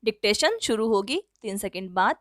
Dictation शुरू होगी 3 second बाद।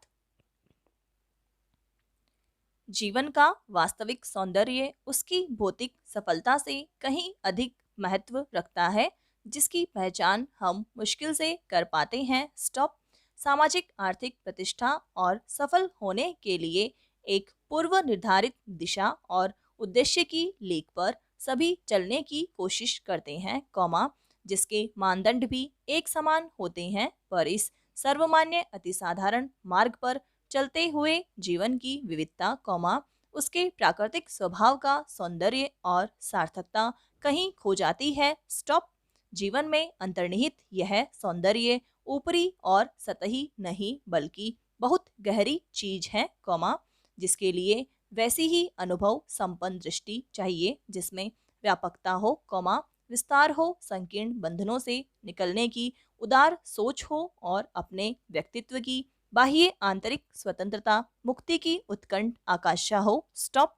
जीवन का वास्तविक सौंदर्य उसकी भौतिक सफलता से कहीं अधिक महत्व रखता है, जिसकी पहचान हम मुश्किल से कर पाते हैं। स्टॉप। सामाजिक आर्थिक प्रतिष्ठा और सफल होने के लिए एक पूर्व निर्धारित दिशा और उद्देश्य की लीक पर सभी चलने की कोशिश करते हैं, कॉमा, जिसके मानदंड भी एक समान होते हैं, पर इस सर्वमान्य अतिसाधारण मार्ग पर चलते हुए जीवन की विविधता, कौमा, उसके प्राकृतिक स्वभाव का सौंदर्य और सार्थकता कहीं खो जाती है। स्टॉप। जीवन में अंतर्निहित यह सौंदर्य ऊपरी और सतही नहीं बल्कि बहुत गहरी चीज है, कौमा, जिसके लिए वैसी ही अनुभव संपन्न दृष्टि चाहिए जिसमें व्यापकता हो, कौमा, विस्तार हो, संकीर्ण बंधनों से निकलने की उदार सोच हो और अपने व्यक्तित्व की बाह्य आंतरिक स्वतंत्रता, मुक्ति की उत्कंठ आकांक्षा हो। स्टॉप।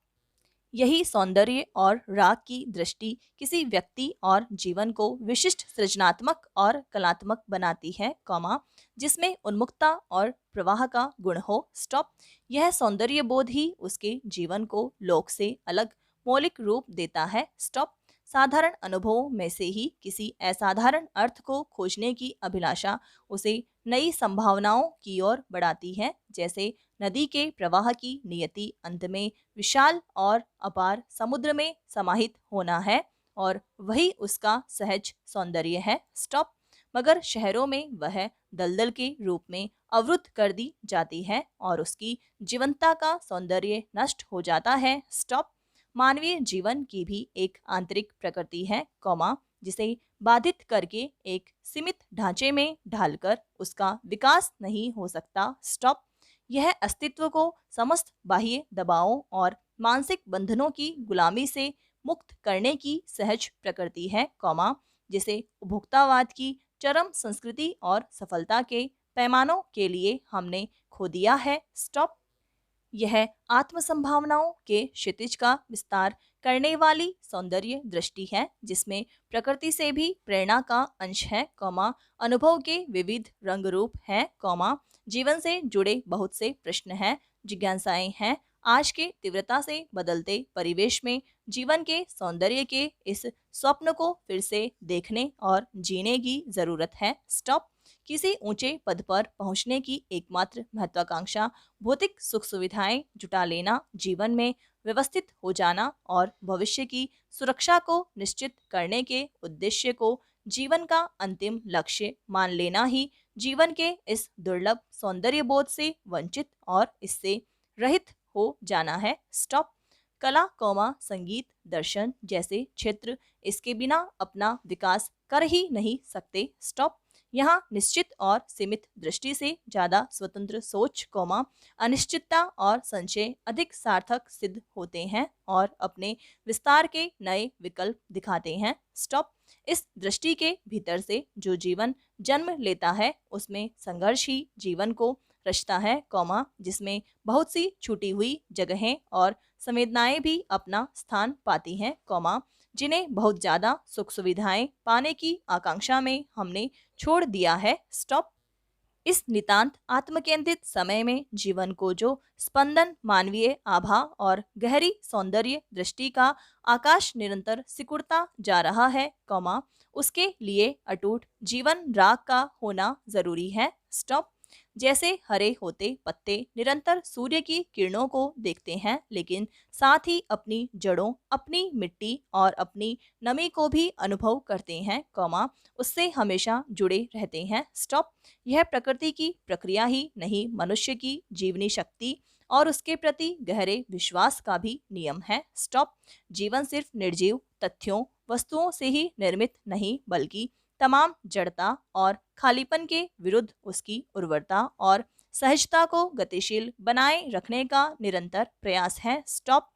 यही सौंदर्य और राग की दृष्टि किसी व्यक्ति और जीवन को विशिष्ट, सृजनात्मक और कलात्मक बनाती है, कॉमा, जिसमें उन्मुक्तता और प्रवाह का गुण हो। स्टॉप। यह सौंदर्य बोध ही उसके जीवन को लोक से अलग मौलिक रूप देता है। स्टॉप। साधारण अनुभवों में से ही किसी असाधारण अर्थ को खोजने की अभिलाषा उसे नई संभावनाओं की ओर बढ़ाती है, जैसे नदी के प्रवाह की नियति अंत में विशाल और अपार समुद्र में समाहित होना है, और वही उसका सहज सौंदर्य है। स्टॉप। मगर शहरों में वह दलदल के रूप में अवरुद्ध कर दी जाती है और उसकी जीवंतता का सौंदर्य नष्ट हो जाता है। स्टॉप। मानवीय जीवन की भी एक आंतरिक प्रकृति है, कौमा, जिसे बाधित करके एक सीमित ढांचे में ढालकर उसका विकास नहीं हो सकता। स्टॉप। यह अस्तित्व को समस्त बाह्य दबावों और मानसिक बंधनों की गुलामी से मुक्त करने की सहज प्रकृति है, कौमा, जिसे उपभोक्तावाद की चरम संस्कृति और सफलता के पैमानों के लिए हमने खो दिया है। स्टॉप। यह आत्म संभावनाओं के क्षितिज का विस्तार करने वाली सौंदर्य दृष्टि है, जिसमें प्रकृति से भी प्रेरणा का अंश है, कौमा, अनुभव के विविध रंग रूप हैं, कौमा, जीवन से जुड़े बहुत से प्रश्न हैं, जिज्ञासाएं हैं। आज के तीव्रता से बदलते परिवेश में जीवन के सौंदर्य के इस स्वप्न को फिर से देखने और जीने की जरूरत है। स्टॉप। किसी ऊंचे पद पर पहुंचने की एकमात्र महत्वाकांक्षा भौतिक सुख सुविधाएं जुटा लेना, जीवन में व्यवस्थित हो जाना और भविष्य की सुरक्षा को निश्चित करने के उद्देश्य को जीवन का अंतिम लक्ष्य मान लेना ही जीवन के इस दुर्लभ सौंदर्य बोध से वंचित और इससे रहित हो जाना है। स्टॉप। कला, कौमा, संगीत, दर्शन जैसे क्षेत्र इसके बिना अपना विकास कर ही नहीं सकते। स्टॉप। यहाँ निश्चित और सीमित दृष्टि से ज्यादा स्वतंत्र सोच, कौमा, अनिश्चितता और संशय अधिक सार्थक सिद्ध होते हैं और अपने विस्तार के नए विकल्प दिखाते हैं। स्टॉप। इस दृष्टि के भीतर से जो जीवन जन्म लेता है उसमें संघर्ष ही जीवन को रचता है, कौमा, जिसमें बहुत सी छूटी हुई जगहें और संवेदनाएं भी अपना स्थान पाती हैं, कौमा, जिन्हें बहुत ज्यादा सुख सुविधाएं पाने की आकांक्षा में हमने छोड़ दिया है। स्टॉप। इस नितांत आत्मकेंद्रित समय में जीवन को जो स्पंदन, मानवीय आभा और गहरी सौंदर्य दृष्टि का आकाश निरंतर सिकुड़ता जा रहा है, कौमा, उसके लिए अटूट जीवन राग का होना जरूरी है। स्टॉप। जैसे हरे होते पत्ते निरंतर सूर्य की किरणों को देखते हैं, लेकिन साथ ही अपनी जड़ों, अपनी मिट्टी और अपनी नमी को भी अनुभव करते हैं, कौमा, उससे हमेशा जुड़े रहते हैं। स्टॉप। यह प्रकृति की प्रक्रिया ही नहीं, मनुष्य की जीवनी शक्ति और उसके प्रति गहरे विश्वास का भी नियम है। स्टॉप। जीवन सिर्फ निर्जीव तथ्यों, वस्तुओं से ही निर्मित नहीं बल्कि तमाम जड़ता और खालीपन के विरुद्ध उसकी उर्वरता और सहजता को गतिशील बनाए रखने का निरंतर प्रयास है। स्टॉप।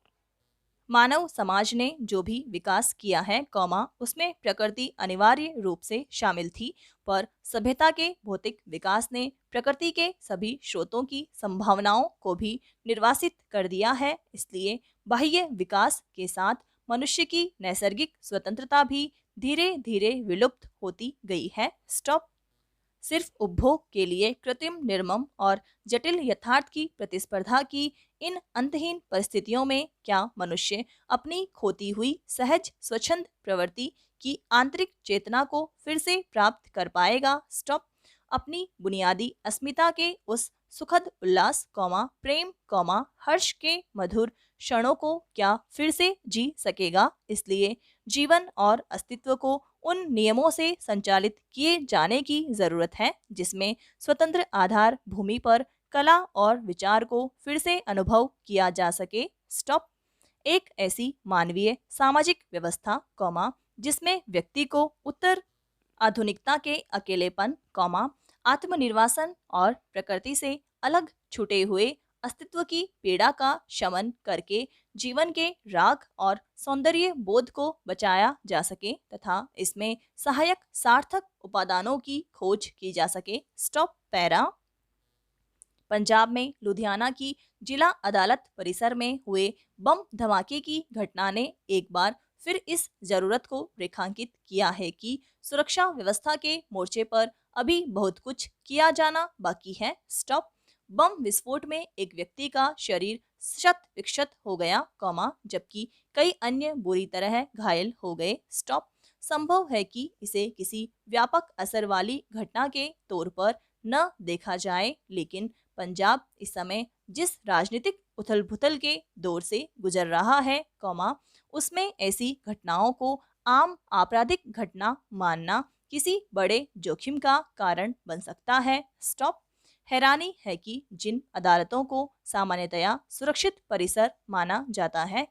मानव समाज ने जो भी विकास किया है, कौमा, उसमें प्रकृति अनिवार्य रूप से शामिल थी, पर सभ्यता के भौतिक विकास ने प्रकृति के सभी स्रोतों की संभावनाओं को भी निर्वासित कर दिया है। इसलिए बाह्य विकास के साथ मनुष्य की नैसर्गिक स्वतंत्रता भी धीरे धीरे विलुप्त होती गई है। स्टॉप। सिर्फ उपभोग के लिए कृत्रिम निर्मम और जटिल यथार्थ की प्रतिस्पर्धा की इन अंतहीन परिस्थितियों में क्या मनुष्य अपनी खोती हुई सहज स्वच्छंद प्रवृत्ति की आंतरिक चेतना को फिर से प्राप्त कर पाएगा? स्टॉप। अपनी बुनियादी अस्मिता के उस सुखद उल्लास प्रेम हर्ष के मधुर क्षणों को क्या फिर से जी सकेगा? इसलिए जीवन और अस्तित्व को उन नियमों से संचालित किए जाने की जरूरत है जिसमें स्वतंत्र आधार भूमि पर कला और विचार को फिर से अनुभव किया जा सके। स्टॉप। एक ऐसी मानवीय सामाजिक व्यवस्था जिसमें व्यक्ति को उत्तर आधुनिकता के अकेलेपन आत्मनिर्वासन और प्रकृति से अलग छूटे हुए अस्तित्व की पीड़ा का शमन करके जीवन के राग और सौंदर्य बोध को बचाया जा सके तथा इसमें सहायक सार्थक उपादानों की खोज की जा सके। Stop para. पंजाब में लुधियाना की जिला अदालत परिसर में हुए बम धमाके की घटना ने एक बार फिर इस जरूरत को रेखांकित किया है कि सुरक्षा व्यवस्था के मोर्चे पर अभी बहुत कुछ किया जाना बाकी है। स्टॉप। बम विस्फोट में एक व्यक्ति का शरीर शत विक्षत हो गया जबकि कई अन्य बुरी तरह घायल हो गए। स्टॉप। संभव है कि इसे किसी व्यापक असर वाली घटना के तौर पर न देखा जाए, लेकिन पंजाब इस समय जिस राजनीतिक उथल-पुथल के दौर से गुजर रहा है उसमें ऐसी घटनाओं को आम आपराधिक घटना मानना किसी बड़े जोखिम का कारण बन सकता है। स्टॉप। हैरानी है कि जिन अदालतों को सामान्यतया सुरक्षित परिसर माना जाता है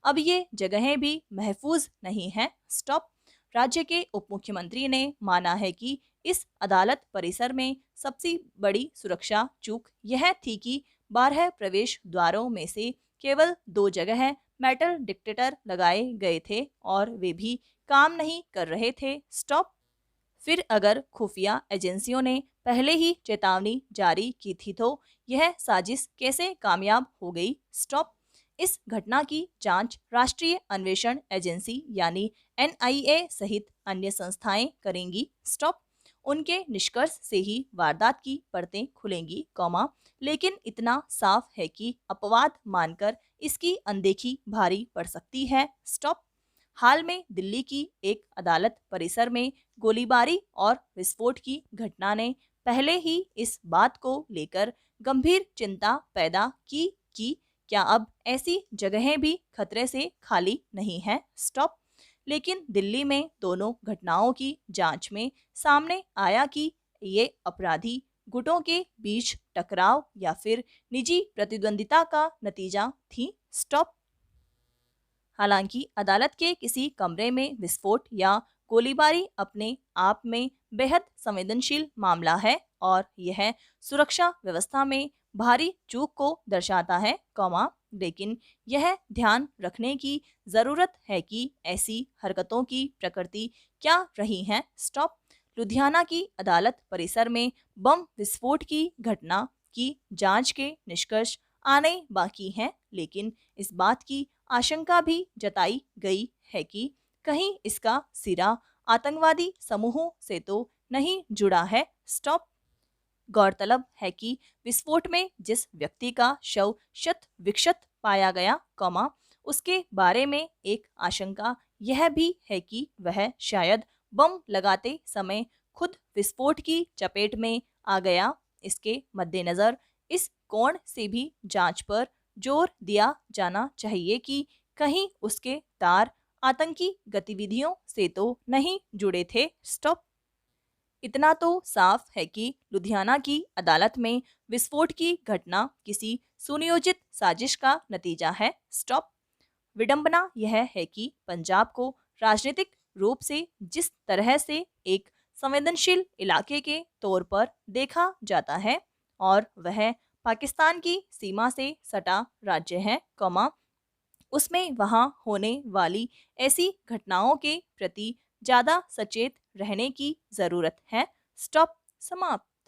अब ये जगहें भी महफूज नहीं हैं। स्टॉप। राज्य के उप मुख्यमंत्री ने माना है कि इस अदालत परिसर में सबसे बड़ी सुरक्षा चूक यह थी कि 12 प्रवेश द्वारों में से केवल 2 जगह मेटल डिटेक्टर लगाए गए थे और वे भी काम नहीं कर रहे थे। स्टॉप। फिर अगर खुफिया एजेंसियों ने पहले ही चेतावनी जारी की थी तो यह साजिश कैसे कामयाब हो गई? स्टॉप। इस घटना की जांच राष्ट्रीय अन्वेषण एजेंसी यानी NIA सहित अन्य संस्थाएं करेंगी। स्टॉप। उनके निष्कर्ष से ही वारदात की परतें खुलेंगी लेकिन इतना साफ है कि अपवाद मानकर इसकी अनदेखी भारी पड़ सकती है। स्टॉप। हाल में दिल्ली की एक अदालत परिसर में गोलीबारी और विस्फोट की घटना ने पहले ही इस बात को लेकर गंभीर चिंता पैदा की कि क्या अब ऐसी जगहें भी खतरे से खाली नहीं हैं? स्टॉप। लेकिन दिल्ली में दोनों घटनाओं की जांच में सामने आया कि ये अपराधी गुटों के बीच टकराव या फिर निजी प्रतिद्वंदिता का नतीजा थी। स्टॉप। हालांकि अदालत के किसी कमरे में विस्फोट या गोलीबारी अपने आप में बेहद संवेदनशील मामला है और यह सुरक्षा व्यवस्था में भारी चूक को दर्शाता है लेकिन यह ध्यान रखने की जरूरत है कि ऐसी हरकतों की प्रकृति क्या रही है। स्टॉप। लुधियाना की अदालत परिसर में बम विस्फोट की घटना की जांच के निष्कर्ष आने बाकी हैं, लेकिन इस बात की आशंका भी जताई गई है कि कहीं इसका सिरा आतंकवादी समूहों से तो नहीं जुड़ा है। स्टॉप। गौरतलब है कि विस्फोट में जिस व्यक्ति का शव शत विक्षत पाया गया उसके बारे में एक आशंका यह भी है कि वह शायद बम लगाते समय खुद विस्फोट की चपेट में आ गया। इसके मद्देनजर इस कोण से भी जांच पर जोर दिया जाना चाहिए कि कहीं उसके तार आतंकी गतिविधियों से तो नहीं जुड़े थे। स्टॉप। इतना तो साफ है कि लुधियाना की अदालत में विस्फोट की घटना किसी सुनियोजित साजिश का नतीजा है। स्टॉप। विडंबना यह है कि पंजाब को राजनीतिक रूप से जिस तरह से एक संवेदनशील इलाके के तौर पर देखा जाता है और वह पाकिस्तान की सीमा से सटा राज्य है उसमें वहां होने वाली ऐसी घटनाओं के प्रति ज्यादा सचेत रहने की जरूरत है। स्टॉप। समाप्त।